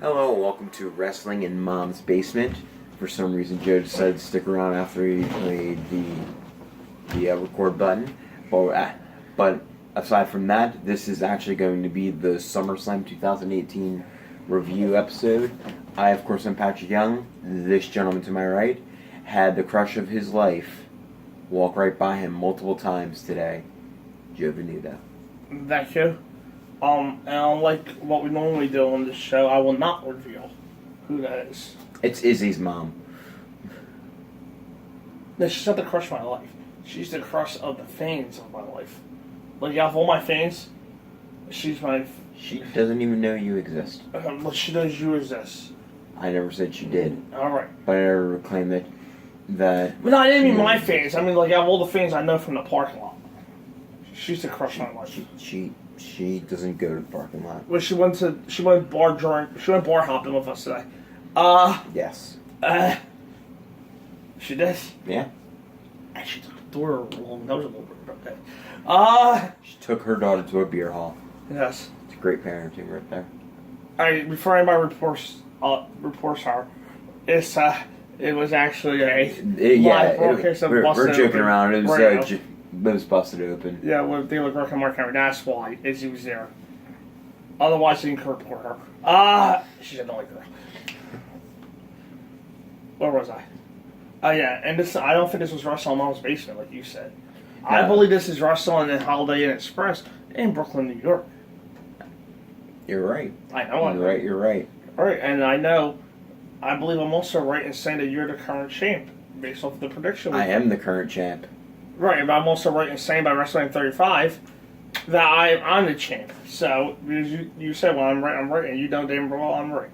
Hello, and welcome to Wrestling in Mom's Basement. For some reason, Joe decided to stick around after he made the record button. But aside from that, this is actually going to be the SummerSlam 2018 review episode. I, of course, am Patrick Young. This gentleman to my right had the crush of his life walk right by him multiple times today. Joe Venuto. Thank you. And unlike what we normally do on this show, I will not reveal who that is. It's Izzy's mom. No, she's not the crush of my life. She's the crush of the fans of my life. Like, out of all my fans, she's my... She doesn't even know you exist. She knows you exist. I never said she did. Alright. But I never claimed that... But no, I didn't mean my fans. I mean, like, out of all the fans I know from the parking lot. She's the crush of my life. She doesn't go to the parking lot. Well, she went bar hopping with us today. Yes. She did? Yeah. And she took the door along. That was a little bit okay. She took her daughter to a beer hall. Yes. It's great parenting right there. Before anybody reports her, it was actually a live broadcast of Busted we're joking Open around. It was busted open. Yeah, with David Burke and Mark Henry. That's why Izzy was there. Otherwise, they didn't report her. She's an annoying girl. Where was I? Oh yeah, and this I don't think this was Wrestling in Mom's Basement, like you said. No. I believe this is Wrestling in Holiday Inn Express in Brooklyn, New York. You're right. I know. You're right. All right, and I believe I'm also right in saying that you're the current champ, based off of the prediction. I am the current champ. Right, but I'm also right in saying by WrestleMania 35 that I'm the champ. So, you said, well, I'm right, and you know damn well I'm right.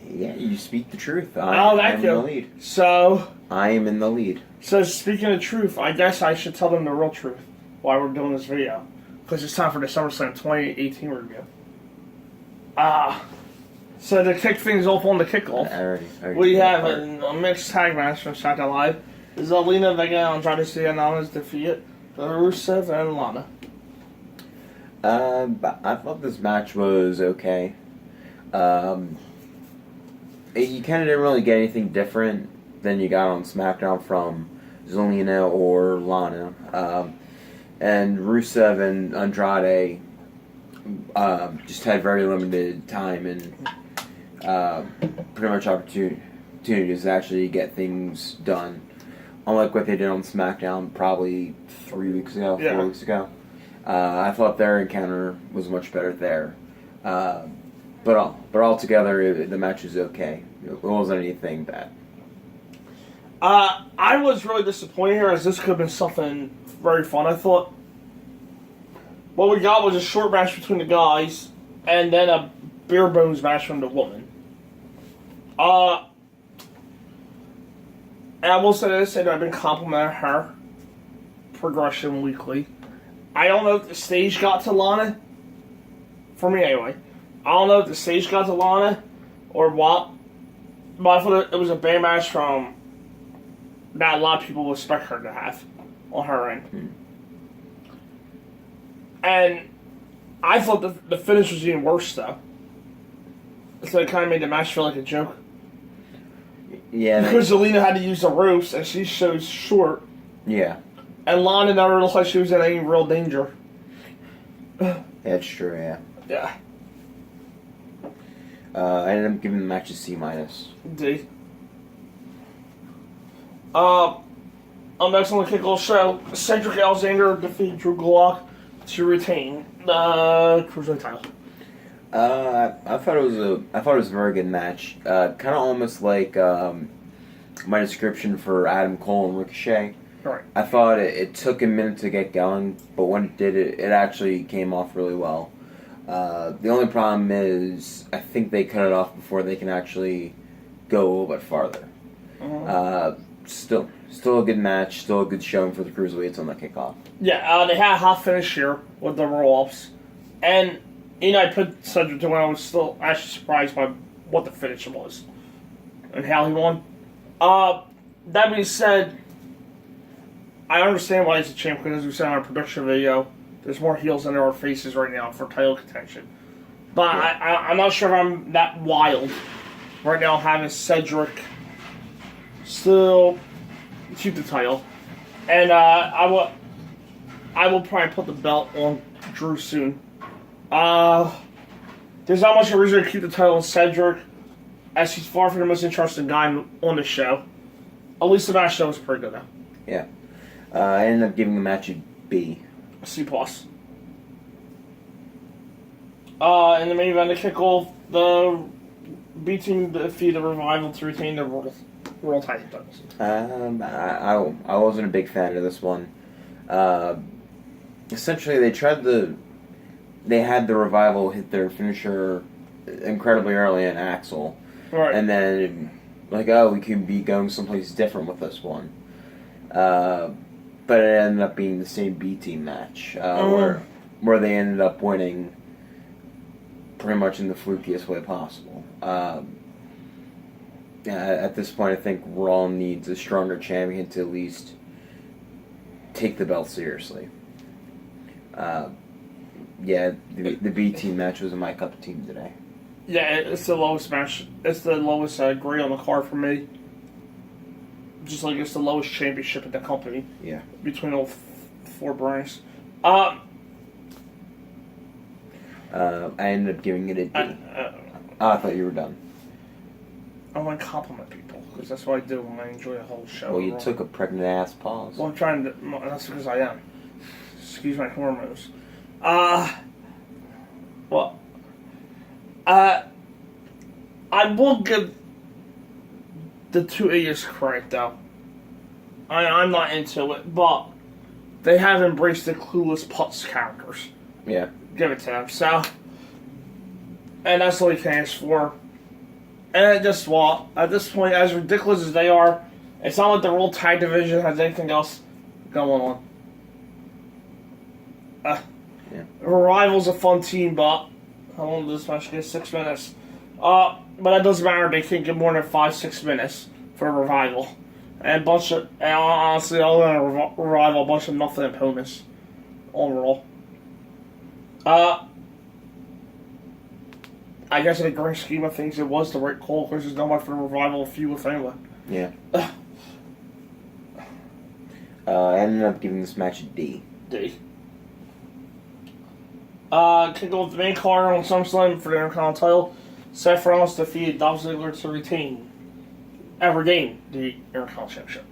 Yeah, you speak the truth. I'm in the lead. So... I am in the lead. So, speaking of truth, I guess I should tell them the real truth why we're doing this video. Because it's time for the SummerSlam 2018 review. So to kick things off on the kickoff, we have a mixed tag match from SmackDown Live. Zelina Vega and Andrade Cien defeat Rusev and Lana. I thought this match was okay. You kind of didn't really get anything different than you got on SmackDown from Zelina or Lana. And Rusev and Andrade just had very limited time and pretty much opportunities to actually get things done. Unlike what they did on SmackDown probably 4 weeks ago. I thought their encounter was much better there. But altogether, the match was okay. It wasn't anything bad. I was really disappointed here, as this could have been something very fun. I thought what we got was a short match between the guys, and then a bare bones match from the woman. And I will say this, and I've been complimenting her progression weekly. I don't know if the stage got to Lana. For me, anyway. I don't know if the stage got to Lana or what. But I thought it was a bad match from that a lot of people would expect her to have on her end. And I thought the finish was even worse, though. So it kind of made the match feel like a joke. Yeah. Because Zelina had to use the ropes, and she shows short. Yeah. And Lana never looked like she was in any real danger. That's true, yeah. Yeah. I ended up giving the match a C-. D. Next on the kickoff show, Cedric Alexander defeated Drew Gulak to retain the Cruiserweight title. I thought it was a very good match. Kind of almost like my description for Adam Cole and Ricochet. Right. I thought it took a minute to get going, but when it did, it actually came off really well. The only problem is I think they cut it off before they can actually go a little bit farther. Still a good match, still a good showing for the Cruiserweights on the kickoff. Yeah, they had a hot finish here with the roll-ups. And, I put Cedric to when I was still actually surprised by what the finish was and how he won. That being said, I understand why he's a champ, because as we said in our prediction video, there's more heels than there are faces right now for title contention. But Yeah. I'm not sure if I'm that wild right now having Cedric still keep the title. And I will probably put the belt on Drew soon. There's not much reason to keep the title on Cedric, as he's far from the most interesting guy on the show. At least the match show was pretty good though. Yeah. I ended up giving the match a B. C plus. In the main event, to kick off, the B team defeated the Revival to retain their world tag team titles. I wasn't a big fan of this one. Essentially, they had the Revival hit their finisher incredibly early in Axel. Right. And then, like, oh, we could be going someplace different with this one. But it ended up being the same B team match, where they ended up winning pretty much in the flukiest way possible. At this point, I think Raw needs a stronger champion to at least take the belt seriously. The B team match was my cup of tea today. Yeah, it's the lowest match. It's the lowest grade on the card for me. Just like it's the lowest championship in the company. Yeah. Between all four brands. I ended up giving it a D. I thought you were done. I want to compliment people because that's what I do when I enjoy a whole show. Well, you took a pregnant ass pause. Well, I'm trying to. That's because I am. Excuse my hormones. I will give the two idiots credit though. I'm not into it, but they have embraced the clueless putz characters. Yeah. Give it to them. So, and that's all you can ask for. And just at this point, as ridiculous as they are, it's not like the World Tag Division has anything else going on. Revival's a fun team, but how long does this match get? 6 minutes. But that doesn't matter. They can't get more than 5-6 minutes for a Revival. And honestly, other than a Revival, a bunch of nothing opponents overall. I guess in the grand scheme of things, it was the right call because there's nobody for the Revival to feud with anyway. Yeah. I ended up giving this match a D. D. Kick off the main card on SummerSlam for the Intercontinental title. Seth Rollins defeated Dolph Ziggler to regain the Intercontinental Championship.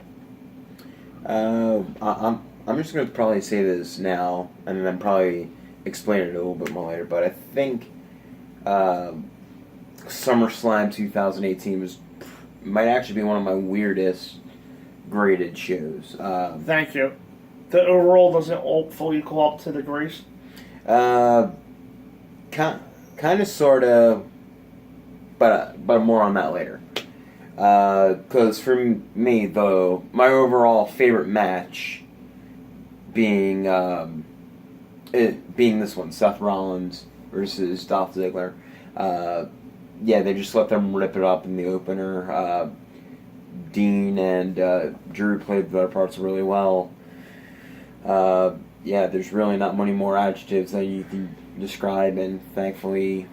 I'm just going to probably say this now, and then probably explain it a little bit more later, but I think SummerSlam 2018 might actually be one of my weirdest graded shows. Thank you. The overall doesn't all fully equal up to the grades? Kind of, sort of, but more on that later. Because for me, though, my overall favorite match being this one, Seth Rollins versus Dolph Ziggler. They just let them rip it up in the opener. Dean and Drew played their parts really well. There's really not many more adjectives that you can describe, and thankfully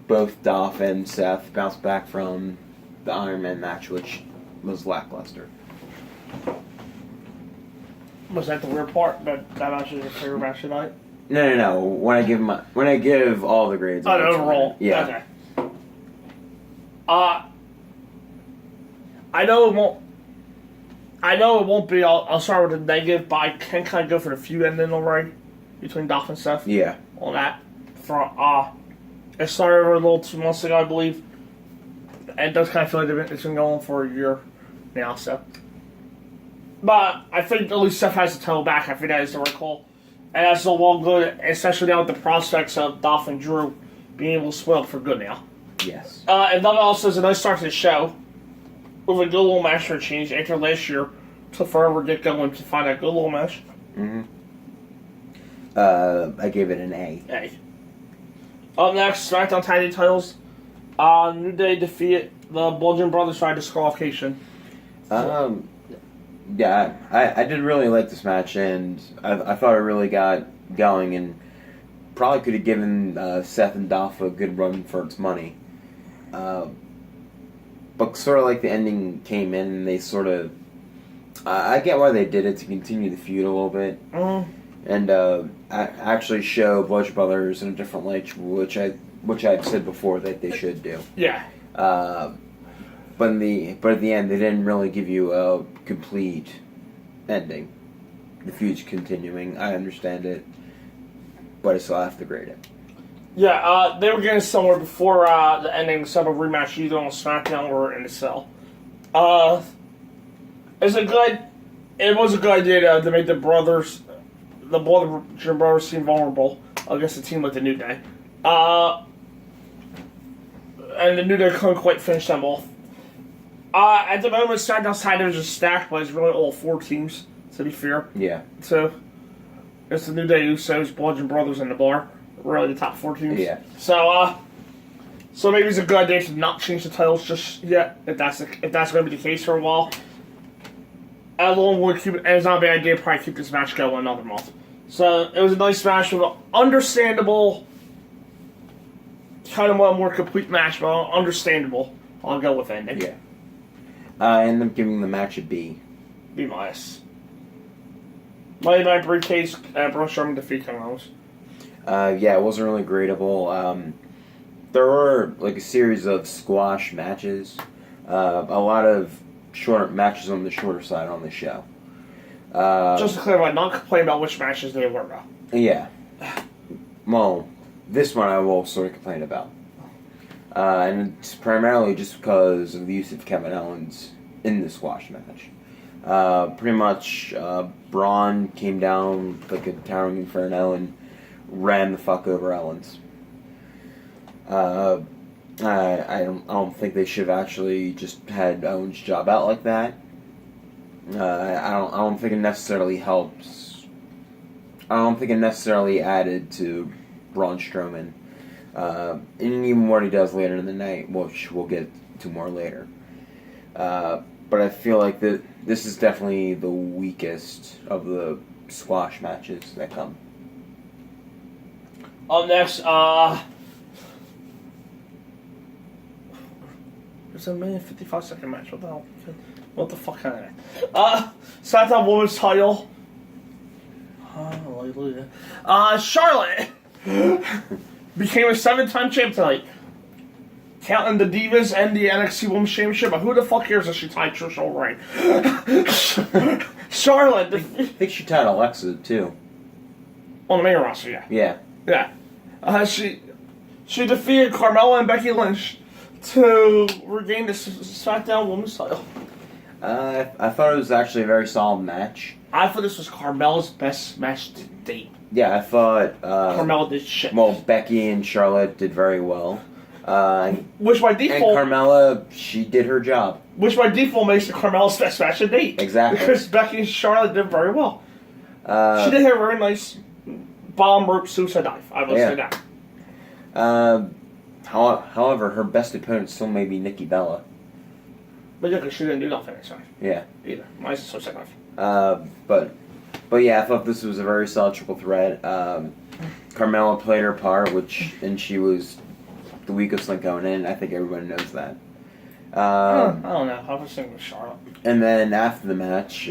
both Dolph and Seth bounced back from the Iron Man match, which was lackluster. Was that the weird part? That match is your favorite match tonight? No. When I give all the grades, overall. Yeah. Okay. I know it won't be. I'll start with a negative, but I can kind of go for the feud ending already between Dolph and Seth. Yeah. On that front, it started over a little 2 months ago, I believe. And it does kind of feel like it's been going on for a year now, so. But I think at least Seth has to toe back. I think that is the right call. And that's all well good, especially now with the prospects of Dolph and Drew being able to split up for good now. Yes. And that also is a nice start to the show. With a good little match for a change after last year to forever get going to find a good little match. Mm-hmm. I gave it an A. A. Up next, SmackDown Tag Team titles. New Day defeated the Bludgeon Brothers by disqualification. I did really like this match, and I thought it really got going, and probably could have given Seth and Dolph a good run for its money. But sort of like the ending came in, and they sort of... I get why they did it, to continue the feud a little bit. And actually show Bludgeon Brothers in a different light, which I've said before that they should do. Yeah. But at the end, they didn't really give you a complete ending. The feud's continuing. I understand it, but I still have to grade it. Yeah, they were getting somewhere before the ending, some of a rematch either on SmackDown or in the Cell. It was a good idea to make the Bludgeon Brothers seem vulnerable against a team like the New Day. And the New Day couldn't quite finish them off. At the moment, SmackDown's side division is stacked, but it's really all 4 teams, to be fair. Yeah. So, it's the New Day, Usos, Bludgeon Brothers, and the Bar. Really the top 4 teams. Yeah. So maybe it's a good idea to not change the titles just yet, if that's going to be the case for a while. As long as it's not a bad idea to probably keep this match going another month. So, it was a nice match with an understandable, kind of a more complete match, but understandable. I'll go with ending. Yeah. I end up giving the match a B. B-. Money Night Briefcase, Braun Strowman defeat Kevin Owens. Yeah, it wasn't really gradable. There were like a series of squash matches. A lot of short matches on the shorter side on the show. Just to clarify, not complain about which matches they were about. Yeah. Well, this one I will sort of complain about. And it's primarily just because of the use of Kevin Owens in the squash match. Pretty much, Braun came down like a towering inferno and ran the fuck over Owens. I don't think they should have actually just had Owens job out like that. I don't think it necessarily helps. I don't think it necessarily added to Braun Strowman. And even what he does later in the night, which we'll get to more later. But I feel like this is definitely the weakest of the squash matches that come. Up next, it's a 55-second match. What the hell? What the fuck kind of SmackDown Women's title. Charlotte became a 7-time champ tonight. Counting the Divas and the NXT Women's Championship, but who the fuck cares if she tied Trish O'Reilly? Charlotte. I think she tied Alexa, too. On the main roster, yeah. Yeah. Yeah. She defeated Carmella and Becky Lynch to regain the SmackDown Women's title. I thought it was actually a very solid match. I thought this was Carmella's best match to date. Yeah, I thought... Carmella did shit. Well, Becky and Charlotte did very well. Which by default... And Carmella, she did her job. Which by default makes it Carmella's best match to date. Exactly. Because Becky and Charlotte did very well. She did have a very nice bomb rope suicide dive. I will say that. However, her best opponent still may be Nikki Bella. But yeah, because she didn't do nothing this time. Yeah. Either. Mine's a suicide dive. But yeah, I thought this was a very solid triple threat. Carmella played her part, and she was the weakest link going in. I think everyone knows that. I don't know. I was thinking with Charlotte. And then after the match,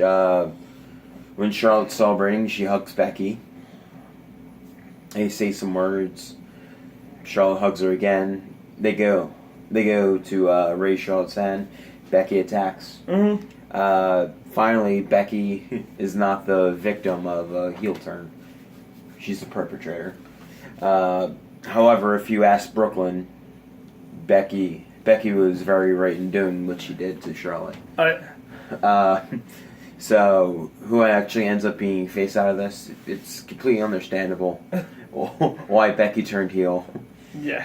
when Charlotte's celebrating, she hugs Becky. They say some words. Charlotte hugs her again. They go to raise Charlotte's hand. Becky attacks. Finally, Becky is not the victim of a heel turn. She's the perpetrator. However, if you ask Brooklyn, Becky was very right in doing what she did to Charlotte. So, who actually ends up being face out of this, it's completely understandable why Becky turned heel. Yeah.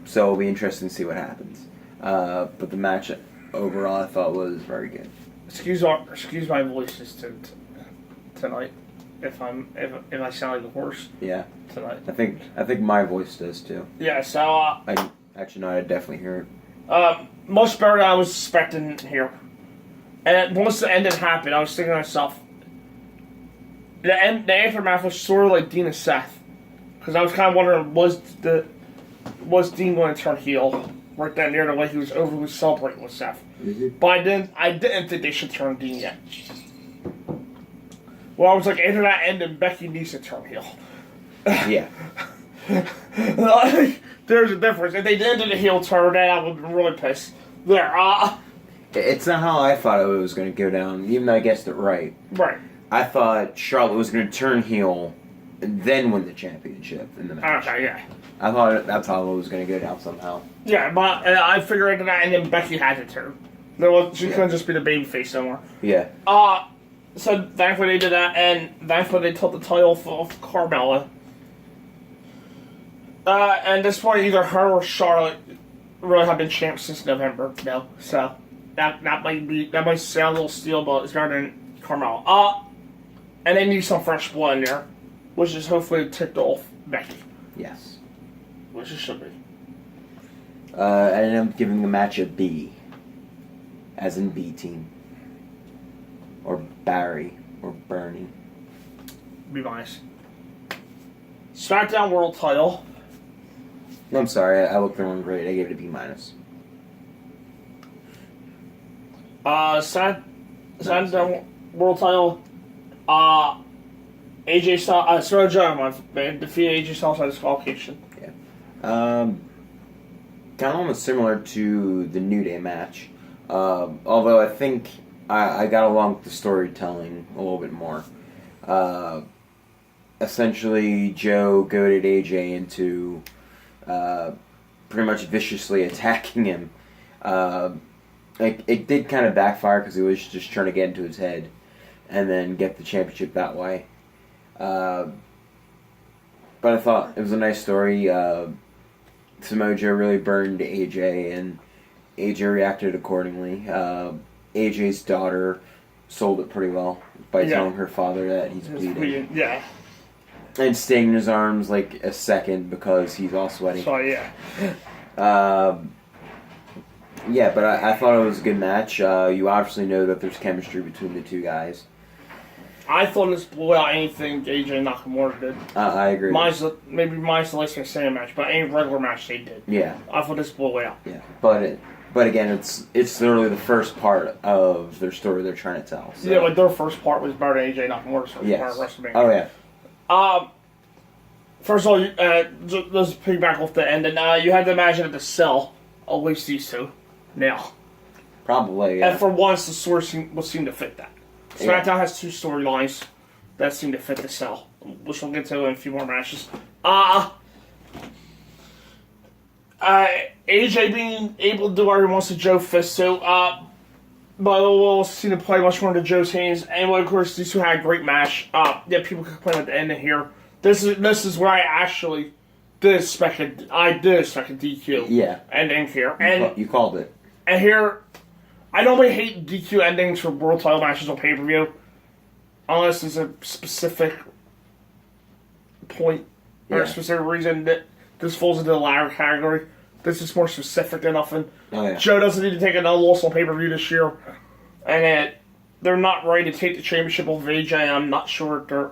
So it'll be interesting to see what happens. But the match overall I thought was very good. Excuse my voice tonight. If I sound like a horse. Yeah. Tonight. I think my voice does too. Yeah. So. I definitely hear it. Much better than I was expecting here. And once the ending happened, I was thinking to myself, the aftermath was sort of like Dean and Seth, because I was kind of wondering was Dean going to turn heel right then near the way he was overly celebrating with Seth. Mm-hmm. But I didn't think they should turn Dean yet. Well, I was like, after that ended, Becky needs to turn heel. Yeah. Like, there's a difference. If they didn't do the heel turn, then I would be really pissed. There, It's not how I thought it was going to go down, even though I guessed it right. Right. I thought Charlotte was going to turn heel and then win the championship in the match. Okay, yeah. I thought that's how it was going to go down somehow. Yeah, but I figured into that, and then Becky had to turn. She couldn't just be the babyface anymore. Yeah. So thankfully they did that, and thankfully they took the title off Carmella. And at this point, either her or Charlotte really have been champs since November. No, so that might sound a little steel, but it's better than Carmella. And they need some fresh blood in there, which is hopefully ticked off Becky. Yes. Which it should be. I ended up giving the match a B. As in B team. Or Barry. Or Bernie. Be nice. SmackDown World Title. No, I'm sorry, I looked the wrong grade. I gave it a B minus. SmackDown World Title. AJ Styles, Samoa Joe defeated AJ Styles by disqualification. Yeah. Kind of almost similar to the New Day match. Although I think I got along with the storytelling a little bit more. Essentially, Joe goaded AJ into pretty much viciously attacking him. It did kind of backfire because he was just trying to get into his head and then get the championship that way. But I thought it was a nice story. Samoa Joe really burned AJ, and AJ reacted accordingly. AJ's daughter sold it pretty well by telling her father that he's bleeding. Yeah. And staying in his arms like a second because he's all sweaty. So, yeah. Yeah, but I thought it was a good match. You obviously know that there's chemistry between the two guys. I thought this blew out anything AJ Nakamura did. I agree. Maybe minus the Last Man match, but any regular match they did. Yeah. I thought this blew out. Yeah, but again, it's literally the first part of their story they're trying to tell. So. Yeah, like their first part was better than AJ Nakamura's first part of WrestleMania. Oh, yeah. First of all, let's piggyback off the end, and you had to imagine at the Cell, at least these two, now. Probably, yeah. And for once, the story would seem to fit that. SmackDown has two storylines that seem to fit the Cell, which we'll get to in a few more matches. AJ being able to do whatever he wants to Joe Fisto, but we'll seem to play much more into Joe's hands. Anyway, of course, these two had a great match. Yeah, people could complain at the end of here. This is where I actually did expect a DQ ending here. And you called it. And here, I normally hate DQ endings for world title matches on pay-per-view, unless there's a specific point or a specific reason that this falls into the latter category. This is more specific than nothing. Oh, yeah. Joe doesn't need to take another loss on pay-per-view this year, and they're not ready to take the championship off of AJ. I'm not sure if they're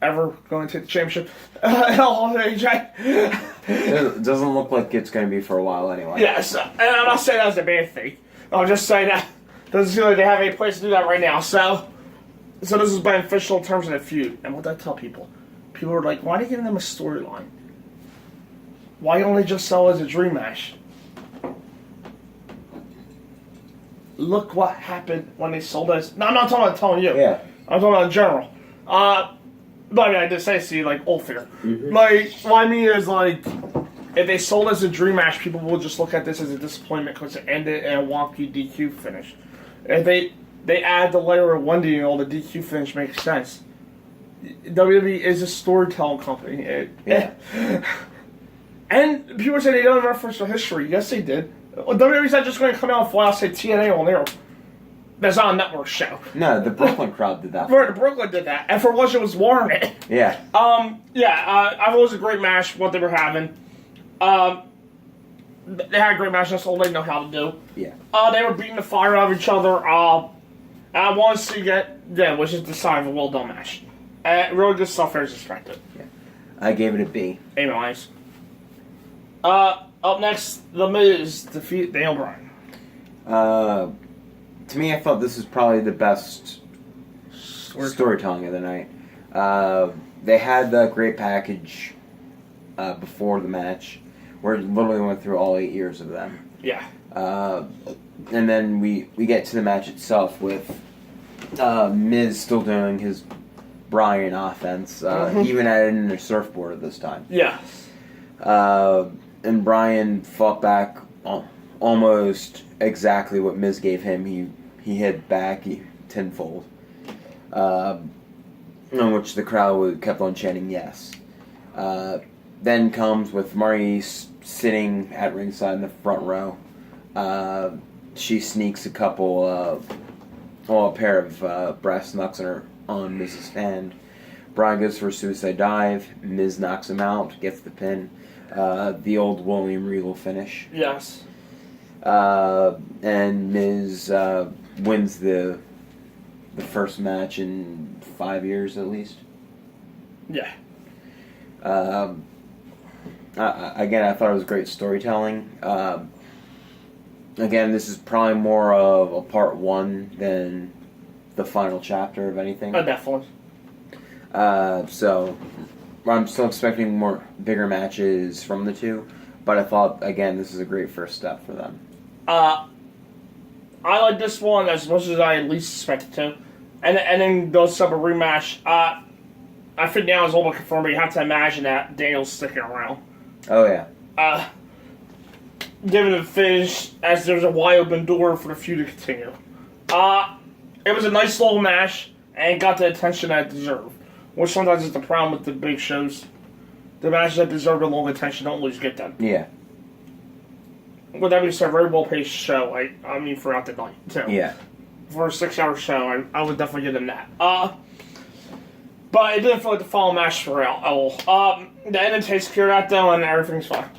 ever going to take the championship off of AJ. It doesn't look like it's going to be for a while anyway. Yes, and I'm not saying that's a bad thing. I'm just saying that doesn't seem like they have any place to do that right now. So this is beneficial in terms of the feud. And what I tell people? People are like, why are they giving them a storyline? Why don't they just sell it as a dream match? Look what happened when they sold us. No, I'm not talking about telling you. Yeah. I'm talking about in general. But I mean, I did say, see, like, all fair. Mm-hmm. Like, what I mean is, like, if they sold as a dream match, people will just look at this as a disappointment because it ended in a wonky DQ finish. If they add the layer of wonder and all the DQ finish makes sense. WWE is a storytelling company. And people say they don't reference the history. Yes, they did. WWE's not just going to come out and flat out say TNA on there. That's not a network show. No, the Brooklyn crowd did that. Brooklyn did that. And for once it was warranted. Yeah. I thought it was a great match, what they were having. They had a great match, that's all they know how to do. Yeah. They were beating the fire out of each other. I want to see that, which is the sign of a well done match. Really good stuff as expected. Yeah. I gave it a B. A minus. Up next, The Miz defeat Daniel Bryan. To me, I thought this was probably the best storytelling of the night. They had the great package before the match, where it literally went through all 8 years of them. Yeah. And then we get to the match itself with Miz still doing his Bryan offense. Even added in a surfboard at this time. Yeah. And Bryan fought back almost exactly what Miz gave him. He hit back tenfold. In which the crowd kept on chanting yes. Then comes with Maurice sitting at ringside in the front row. She sneaks a pair of brass knucks on Miz's hand. Bryan goes for a suicide dive. Miz knocks him out, gets the pin. The old William Regal finish. Yes. And Miz wins the first match in 5 years at least. Yeah. Again, I thought it was great storytelling. Again, this is probably more of a part one than the final chapter of anything. Definitely. So I'm still expecting bigger matches from the two, but I thought, again, this is a great first step for them. I like this one as much as I at least expected to. And then goes up a rematch. I think now it's almost confirmed, but you have to imagine that Daniel's sticking around. Oh, yeah. Given the finish, as there's a wide open door for the feud to continue. It was a nice little match, and it got the attention that it deserved. Which sometimes is the problem with the big shows. The matches that deserve a long attention don't always get them. Yeah. With that being said, very well paced show. I mean, throughout the night, too. Yeah. For a 6-hour show, I would definitely give them that. But it didn't feel like the final match for all. The ending takes care of that, though, and everything's fine.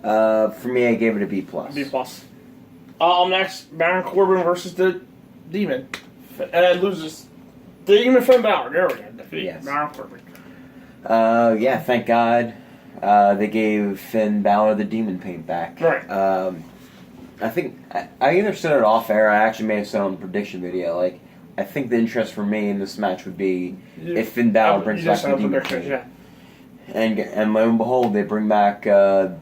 For me, I gave it a B+. B+. Next, Baron Corbin versus the Demon. And it loses. The Demon Finn Balor. There we go. Defeat Baron Corbin. Yeah, thank God. They gave Finn Balor the demon paint back. Right. I think I either said it off air. I actually may have said it on the prediction video. Like, I think the interest for me in this match would be if Finn Balor brings back the demon paint. Yeah. And lo and behold, they bring back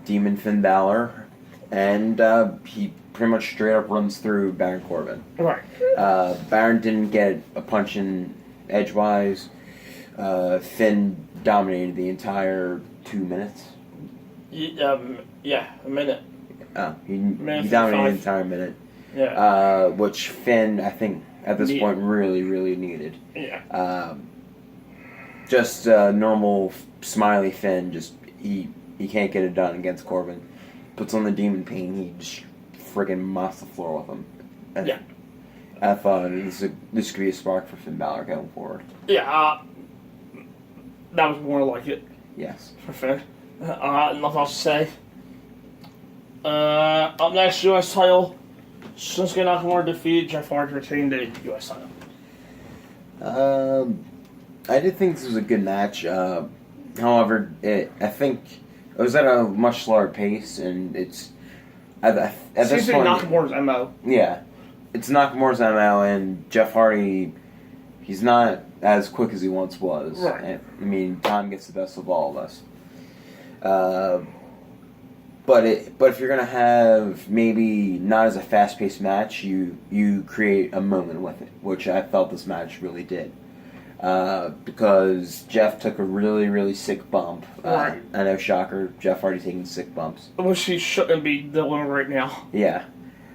Demon Finn Balor, and he pretty much straight up runs through Baron Corbin. Right. Baron didn't get a punch in edgewise. Finn dominated the entire 2 minutes. Yeah, a minute. He dominated the entire minute. Yeah. Which Finn, I think, at this point, really, really needed. Yeah. Just normal smiley Finn, just he can't get it done against Corbin. Puts on the demon pain, he just friggin' mops the floor with him. Yeah. I thought this could be a spark for Finn Balor going forward. Yeah, that was more like it. Yes. For Finn. Nothing else to say. Up next, U.S. title. Shinsuke Nakamura defeated Jeff Hardy to retain the U.S. title. I did think this was a good match. However, I think it was at a much slower pace, and it's at this point. Nakamura's MO. Yeah, it's Nakamura's MO, and Jeff Hardy, he's not as quick as he once was. Right. And, I mean, time gets the best of all of us. But if you're gonna have maybe not as a fast-paced match, you create a moment with it, which I felt this match really did. Because Jeff took a really, really sick bump. Right. I know, shocker, Jeff Hardy taking sick bumps. Which he shouldn't be doing right now. Yeah.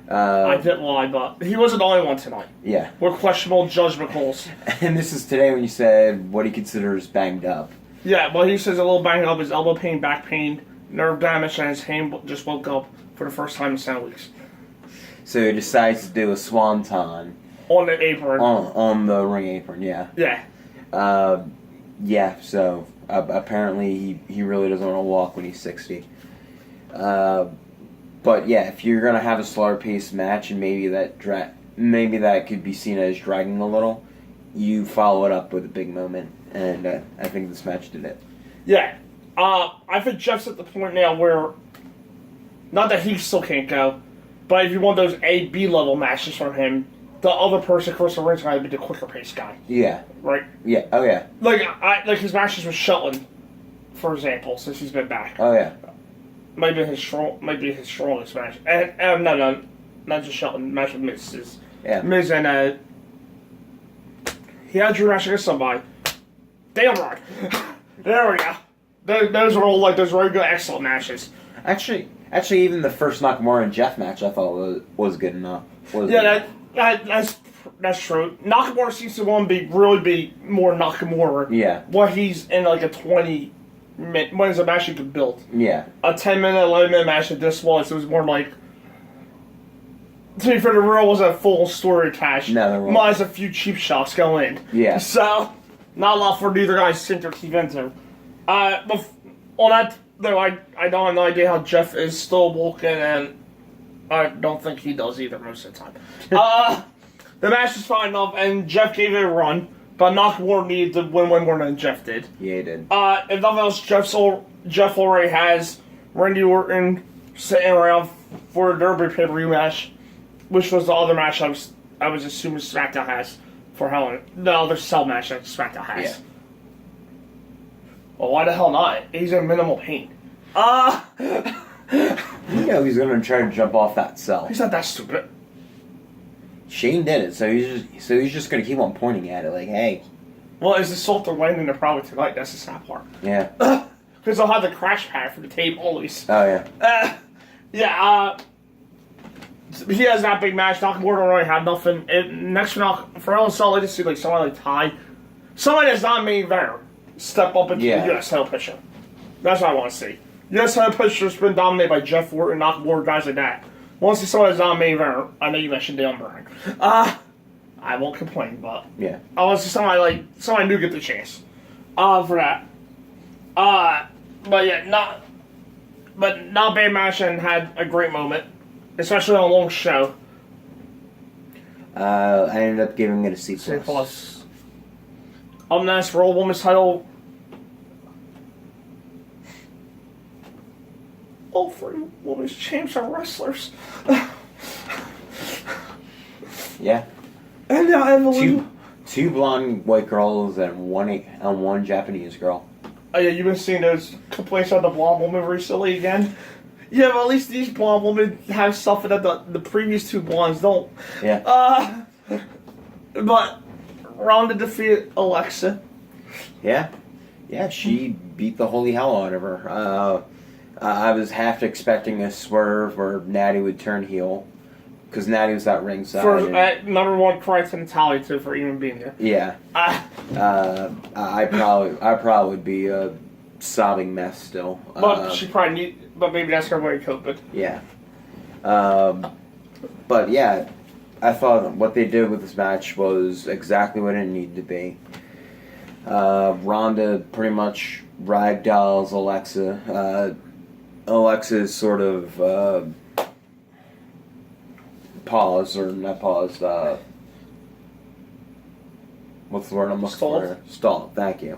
I didn't lie, but he wasn't the only one tonight. Yeah. With questionable judgment calls. And this is today when you said what he considers banged up. Yeah, well, he says a little banged up, his elbow pain, back pain, nerve damage, and his hand just woke up for the first time in 7 weeks. So he decides to do a swanton. On the apron. On the ring apron, yeah. Yeah. Yeah, so apparently he really doesn't want to walk when he's 60. But yeah, if you're going to have a slower paced match and maybe that maybe that could be seen as dragging a little, you follow it up with a big moment, and I think this match did it. Yeah. I think Jeff's at the point now where, not that he still can't go, but if you want those A, B level matches from him, the other person across the ring's going to be the quicker pace guy. Yeah. Right? Yeah. Oh, yeah. Like his matches with Shelton, for example, since he's been back. Oh, yeah. Might be his strongest match. And, no, not just Shelton. Match with Miz. Yeah. Miz and, he had a dream match against somebody. Damn right. There we go. Those are all, like, those very good, excellent matches. Actually, even the first Nakamura and Jeff match I thought was good enough. That's true. Nakamura seems to want to really be more Nakamura. Yeah. What he's in like a 20-minute, when it's a match you could build. Yeah. A 10-minute, 11-minute match that this was, it was more like, to be fair, the real wasn't a full story attached. No, there wasn't. Minus a few cheap shots going in. Yeah. So, not a lot for neither guy to sink their teeth into. But on that, though, I don't have no idea how Jeff is still walking, and I don't think he does either most of the time. The match was fine enough, and Jeff gave it a run, but Nakamura needed to win way more than Jeff did. Yeah, he did. If nothing else, Jeff already has Randy Orton sitting around for a Derby pay-per-view match, which was the other match I was assuming SmackDown has for Hell. The other Cell match that SmackDown has. Yeah. Well, why the hell not? He's in minimal pain. You know he's gonna try to jump off that cell. He's not that stupid. Shane did it, so he's just gonna keep on pointing at it, like, hey. Well, is the salt they're landing there probably tonight? That's the sad part. Yeah. Because they'll have the crash pad for the tape always. Oh yeah. He has that big match. Nakamura don't really have nothing. Next for Ellen I'd like to see like someone like Ty, somebody that's not main eventer, step up into the US title picture. That's what I want to see. US title picture's been dominated by Jeff Orton, Nakamura, guys like that. I want to see somebody that's not main eventer. I know you mentioned Dale Bryan. I won't complain, but yeah. I want to see somebody new get the chance. For that. But yeah, not a bad match and had a great moment. Especially on a long show. I ended up giving it a C+. C+. Next, Raw Women's title. All three women's champs are wrestlers. Yeah. And now Evelyn. Two blonde white girls and one Japanese girl. Oh yeah, you've been seeing those complaints on the blonde woman recently again? Yeah, but at least these blonde women have something that the previous two blondes don't. Yeah. But Ronda defeated Alexa. Yeah. Yeah, she beat the holy hell out of her. I was half expecting a swerve where Natty would turn heel. Because Natty was at ringside. For number one cry to Natalia too for even being here. Yeah. I probably would be a sobbing mess still. But maybe that's her way of coping. Yeah. But yeah, I thought what they did with this match was exactly what it needed to be. Ronda pretty much ragdolls Alexa. Alexa's sort of what's the word I'm looking for? Stalled, thank you.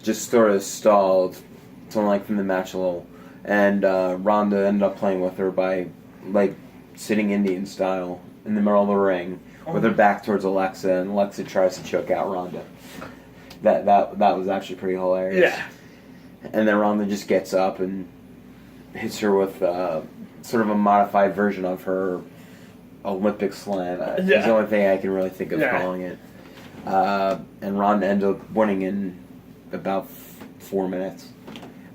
Just sort of stalled to lengthen the match a little. And Ronda ended up playing with her by, like, sitting Indian style in the middle of the ring with her back towards Alexa, and Alexa tries to choke out Ronda. That was actually pretty hilarious. Yeah. And then Ronda just gets up and hits her with sort of a modified version of her Olympic slam. It's the only thing I can really think of calling it. And Ronda ended up winning in about 4 minutes.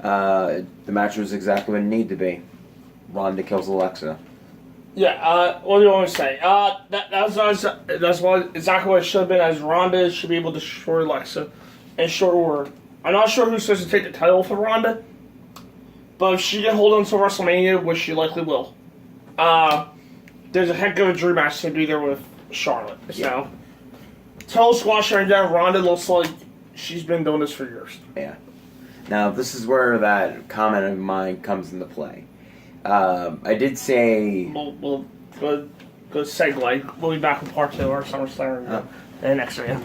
The match was exactly what it needed to be. Ronda kills Alexa. Yeah, what do you want to say? That's exactly what it should have been, as Ronda should be able to destroy Alexa in short order. I'm not sure who's supposed to take the title for Ronda, but if she can hold on to WrestleMania, which she likely will, there's a heck of a dream match to be there with Charlotte. So, title squash right now, Ronda looks like she's been doing this for years. Yeah. Now, this is where that comment of mine comes into play. I did say... Well, Good segue. We'll be back with part 2 of our SummerSlam review in the next video.